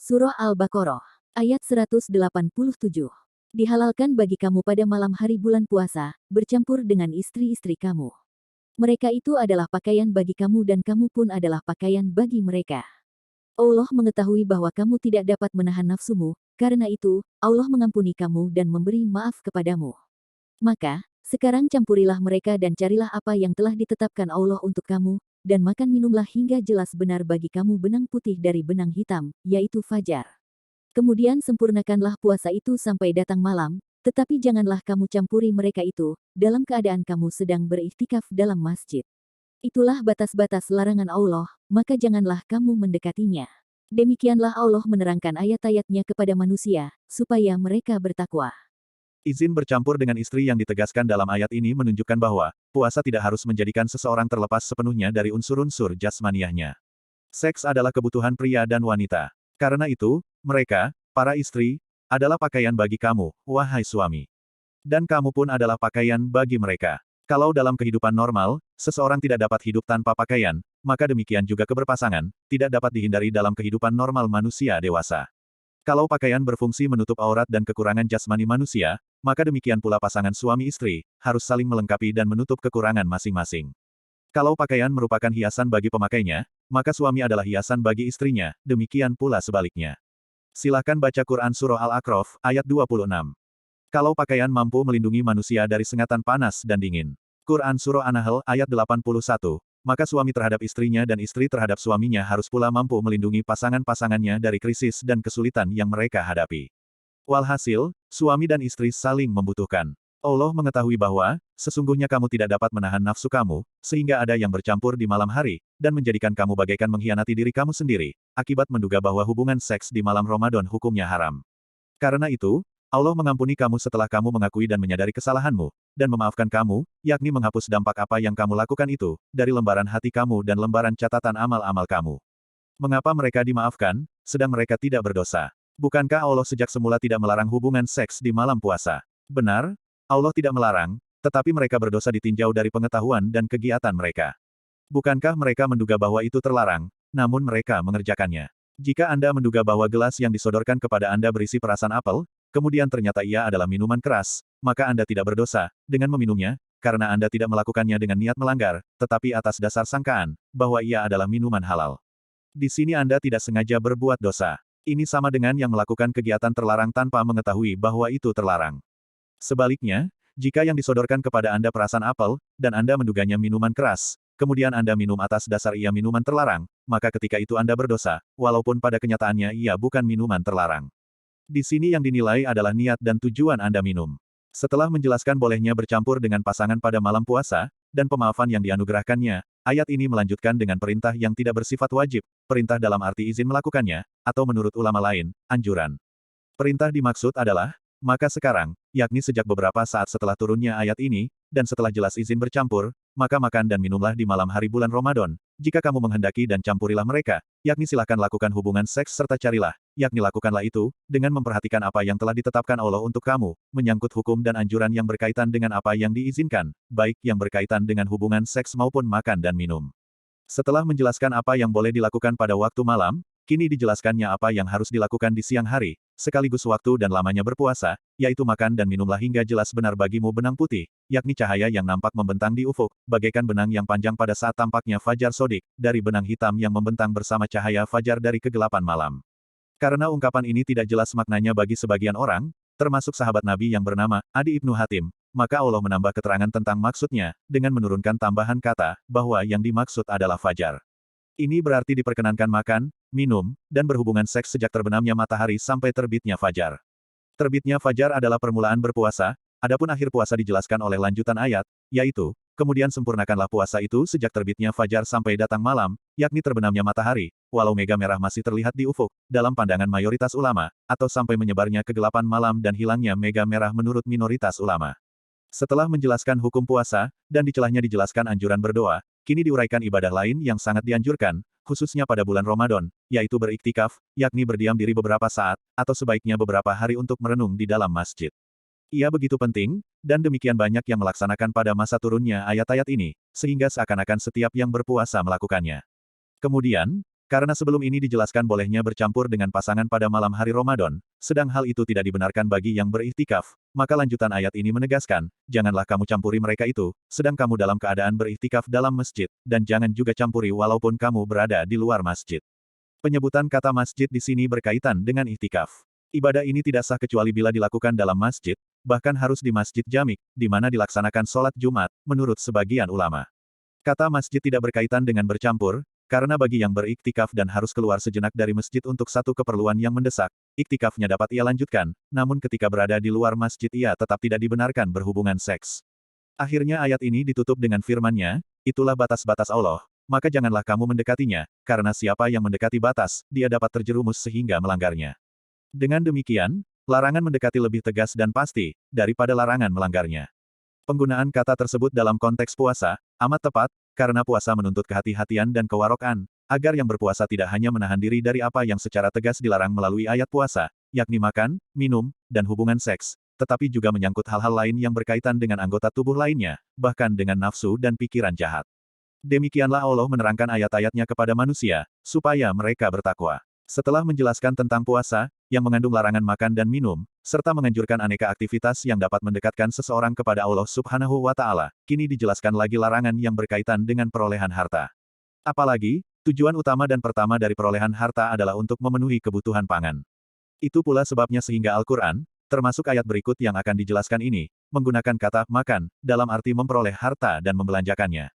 Surah Al-Baqarah, ayat 187. Dihalalkan bagi kamu pada malam hari bulan puasa, bercampur dengan istri-istri kamu. Mereka itu adalah pakaian bagi kamu dan kamu pun adalah pakaian bagi mereka. Allah mengetahui bahwa kamu tidak dapat menahan nafsumu, karena itu, Allah mengampuni kamu dan memberi maaf kepadamu. Maka, sekarang campurilah mereka dan carilah apa yang telah ditetapkan Allah untuk kamu, dan makan minumlah hingga jelas benar bagi kamu benang putih dari benang hitam, yaitu fajar. Kemudian sempurnakanlah puasa itu sampai datang malam, tetapi janganlah kamu campuri mereka itu, dalam keadaan kamu sedang beriktikaf dalam masjid. Itulah batas-batas larangan Allah, maka janganlah kamu mendekatinya. Demikianlah Allah menerangkan ayat-ayatnya kepada manusia, supaya mereka bertakwa. Izin bercampur dengan istri yang ditegaskan dalam ayat ini menunjukkan bahwa, puasa tidak harus menjadikan seseorang terlepas sepenuhnya dari unsur-unsur jasmaniahnya. Seks adalah kebutuhan pria dan wanita. Karena itu, mereka, para istri, adalah pakaian bagi kamu, wahai suami. Dan kamu pun adalah pakaian bagi mereka. Kalau dalam kehidupan normal, seseorang tidak dapat hidup tanpa pakaian, maka demikian juga keberpasangan, tidak dapat dihindari dalam kehidupan normal manusia dewasa. Kalau pakaian berfungsi menutup aurat dan kekurangan jasmani manusia, maka demikian pula pasangan suami istri, harus saling melengkapi dan menutup kekurangan masing-masing. Kalau pakaian merupakan hiasan bagi pemakainya, maka suami adalah hiasan bagi istrinya, demikian pula sebaliknya. Silahkan baca Quran Surah Al-A'raf, ayat 26. Kalau pakaian mampu melindungi manusia dari sengatan panas dan dingin. Quran Surah An-Nahl, ayat 81, maka suami terhadap istrinya dan istri terhadap suaminya harus pula mampu melindungi pasangan-pasangannya dari krisis dan kesulitan yang mereka hadapi. Walhasil, suami dan istri saling membutuhkan. Allah mengetahui bahwa, sesungguhnya kamu tidak dapat menahan nafsu kamu, sehingga ada yang bercampur di malam hari, dan menjadikan kamu bagaikan mengkhianati diri kamu sendiri, akibat menduga bahwa hubungan seks di malam Ramadan hukumnya haram. Karena itu, Allah mengampuni kamu setelah kamu mengakui dan menyadari kesalahanmu, dan memaafkan kamu, yakni menghapus dampak apa yang kamu lakukan itu, dari lembaran hati kamu dan lembaran catatan amal-amal kamu. Mengapa mereka dimaafkan, sedang mereka tidak berdosa? Bukankah Allah sejak semula tidak melarang hubungan seks di malam puasa? Benar, Allah tidak melarang, tetapi mereka berdosa ditinjau dari pengetahuan dan kegiatan mereka. Bukankah mereka menduga bahwa itu terlarang, namun mereka mengerjakannya? Jika Anda menduga bahwa gelas yang disodorkan kepada Anda berisi perasan apel, kemudian ternyata ia adalah minuman keras, maka Anda tidak berdosa dengan meminumnya, karena Anda tidak melakukannya dengan niat melanggar, tetapi atas dasar sangkaan bahwa ia adalah minuman halal. Di sini Anda tidak sengaja berbuat dosa. Ini sama dengan yang melakukan kegiatan terlarang tanpa mengetahui bahwa itu terlarang. Sebaliknya, jika yang disodorkan kepada Anda perasan apel, dan Anda menduganya minuman keras, kemudian Anda minum atas dasar ia minuman terlarang, maka ketika itu Anda berdosa, walaupun pada kenyataannya ia bukan minuman terlarang. Di sini yang dinilai adalah niat dan tujuan Anda minum. Setelah menjelaskan bolehnya bercampur dengan pasangan pada malam puasa, dan pemaafan yang dianugerahkannya, ayat ini melanjutkan dengan perintah yang tidak bersifat wajib, perintah dalam arti izin melakukannya, atau menurut ulama lain, anjuran. Perintah dimaksud adalah, maka sekarang, yakni sejak beberapa saat setelah turunnya ayat ini, dan setelah jelas izin bercampur, maka makan dan minumlah di malam hari bulan Ramadan. Jika kamu menghendaki dan campurilah mereka, yakni silahkan lakukan hubungan seks serta carilah, yakni lakukanlah itu, dengan memperhatikan apa yang telah ditetapkan Allah untuk kamu, menyangkut hukum dan anjuran yang berkaitan dengan apa yang diizinkan, baik yang berkaitan dengan hubungan seks maupun makan dan minum. Setelah menjelaskan apa yang boleh dilakukan pada waktu malam, kini dijelaskannya apa yang harus dilakukan di siang hari, sekaligus waktu dan lamanya berpuasa, yaitu makan dan minumlah hingga jelas benar bagimu benang putih, yakni cahaya yang nampak membentang di ufuk, bagaikan benang yang panjang pada saat tampaknya fajar sodik, dari benang hitam yang membentang bersama cahaya fajar dari kegelapan malam. Karena ungkapan ini tidak jelas maknanya bagi sebagian orang, termasuk sahabat Nabi yang bernama Adi Ibnu Hatim, maka Allah menambah keterangan tentang maksudnya, dengan menurunkan tambahan kata, bahwa yang dimaksud adalah fajar. Ini berarti diperkenankan makan, minum, dan berhubungan seks sejak terbenamnya matahari sampai terbitnya fajar. Terbitnya fajar adalah permulaan berpuasa, adapun akhir puasa dijelaskan oleh lanjutan ayat, yaitu, kemudian sempurnakanlah puasa itu sejak terbitnya fajar sampai datang malam, yakni terbenamnya matahari, walau mega merah masih terlihat di ufuk, dalam pandangan mayoritas ulama, atau sampai menyebarnya kegelapan malam dan hilangnya mega merah menurut minoritas ulama. Setelah menjelaskan hukum puasa, dan di celahnya dijelaskan anjuran berdoa, kini diuraikan ibadah lain yang sangat dianjurkan, khususnya pada bulan Ramadan, yaitu beriktikaf, yakni berdiam diri beberapa saat, atau sebaiknya beberapa hari untuk merenung di dalam masjid. Ia begitu penting, dan demikian banyak yang melaksanakan pada masa turunnya ayat-ayat ini, sehingga seakan-akan setiap yang berpuasa melakukannya. Kemudian, Karena sebelum ini dijelaskan bolehnya bercampur dengan pasangan pada malam hari Ramadan, sedang hal itu tidak dibenarkan bagi yang beriktikaf, maka lanjutan ayat ini menegaskan, janganlah kamu campuri mereka itu, sedang kamu dalam keadaan beriktikaf dalam masjid, dan jangan juga campuri walaupun kamu berada di luar masjid. Penyebutan kata masjid di sini berkaitan dengan iktikaf. Ibadah ini tidak sah kecuali bila dilakukan dalam masjid, bahkan harus di masjid jamik, di mana dilaksanakan sholat Jumat, menurut sebagian ulama. Kata masjid tidak berkaitan dengan bercampur, karena bagi yang beriktikaf dan harus keluar sejenak dari masjid untuk satu keperluan yang mendesak, iktikafnya dapat ia lanjutkan, namun ketika berada di luar masjid ia tetap tidak dibenarkan berhubungan seks. Akhirnya ayat ini ditutup dengan firman-Nya, itulah batas-batas Allah, maka janganlah kamu mendekatinya, karena siapa yang mendekati batas, dia dapat terjerumus sehingga melanggarnya. Dengan demikian, larangan mendekati lebih tegas dan pasti, daripada larangan melanggarnya. Penggunaan kata tersebut dalam konteks puasa, amat tepat, karena puasa menuntut kehati-hatian dan kewarokan, agar yang berpuasa tidak hanya menahan diri dari apa yang secara tegas dilarang melalui ayat puasa, yakni makan, minum, dan hubungan seks, tetapi juga menyangkut hal-hal lain yang berkaitan dengan anggota tubuh lainnya, bahkan dengan nafsu dan pikiran jahat. Demikianlah Allah menerangkan ayat-ayatnya kepada manusia, supaya mereka bertakwa. Setelah menjelaskan tentang puasa, yang mengandung larangan makan dan minum, serta menganjurkan aneka aktivitas yang dapat mendekatkan seseorang kepada Allah Subhanahu wa Ta'ala, kini dijelaskan lagi larangan yang berkaitan dengan perolehan harta. Apalagi, tujuan utama dan pertama dari perolehan harta adalah untuk memenuhi kebutuhan pangan. Itu pula sebabnya sehingga Al-Quran, termasuk ayat berikut yang akan dijelaskan ini, menggunakan kata makan, dalam arti memperoleh harta dan membelanjakannya.